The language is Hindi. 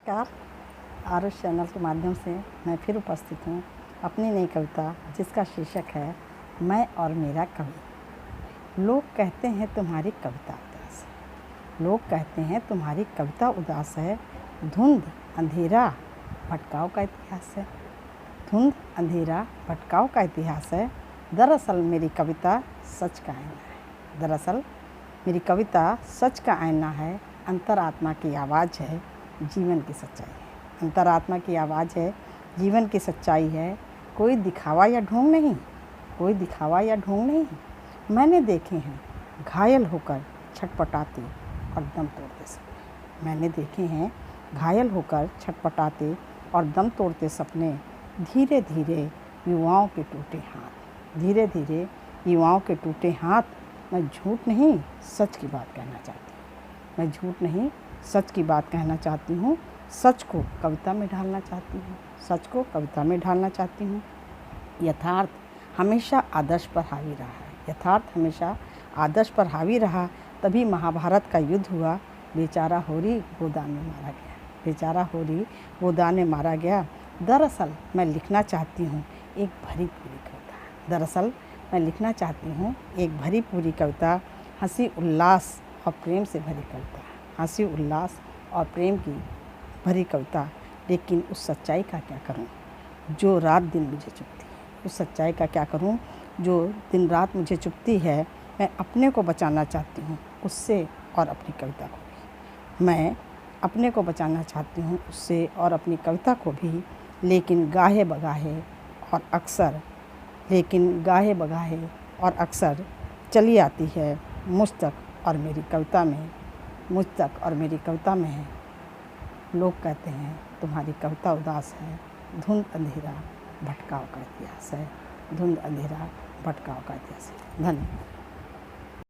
नमस्कार। आरुष चैनल के माध्यम से मैं फिर उपस्थित हूँ अपनी नई कविता जिसका शीर्षक है मैं और मेरा कवि। लोग कहते हैं तुम्हारी कविता उदास है, लोग कहते हैं तुम्हारी कविता उदास है। धुंध अंधेरा भटकाव का इतिहास है, धुंध अंधेरा भटकाव का इतिहास है। दरअसल मेरी कविता सच का आईना है, दरअसल मेरी कविता सच का आईना है। अंतरात्मा की आवाज़ है, जीवन की सच्चाई है। अंतरात्मा की आवाज़ है, जीवन की सच्चाई है। कोई दिखावा या ढोंग नहीं, कोई दिखावा या ढोंग नहीं। मैंने देखे हैं घायल होकर छटपटाते और दम तोड़ते सपने। मैंने देखे हैं घायल होकर छटपटाते और दम तोड़ते सपने। धीरे धीरे युवाओं के टूटे हाथ, धीरे धीरे युवाओं के टूटे हाथ। मैं झूठ नहीं सच की बात कहना चाहती हूँ, मैं झूठ नहीं सच की बात कहना चाहती हूँ। सच को कविता में ढालना चाहती हूँ, सच को कविता में ढालना चाहती हूँ। यथार्थ हमेशा आदर्श पर हावी रहा है, यथार्थ हमेशा आदर्श पर हावी रहा। तभी महाभारत का युद्ध हुआ। बेचारा होरी गोदान में मारा गया, बेचारा होरी गोदान में मारा गया। दरअसल मैं लिखना चाहती हूँ एक भरी पूरी कविता, दरअसल मैं लिखना चाहती हूँ एक भरी पूरी कविता। हंसी उल्लास और प्रेम से भरी कविता, हंसी उल्लास और प्रेम की भरी कविता। लेकिन उस सच्चाई का क्या करूं जो रात दिन मुझे चुभती है, उस सच्चाई का क्या करूं जो दिन रात मुझे चुभती है। मैं अपने को बचाना चाहती हूं उससे और अपनी कविता को भी, मैं अपने को बचाना चाहती हूं उससे और अपनी कविता को भी। लेकिन गाहे बगाहे और अक्सर, लेकिन गाहे बगाहे और अक्सर चली आती है मुझ तक और मेरी कविता में, मुझ तक और मेरी कविता में है। लोग कहते हैं तुम्हारी कविता उदास है। धुंध अंधेरा भटकाव का इतिहास है, धुंध अंधेरा भटकाव का इतिहास है। धन्यवाद।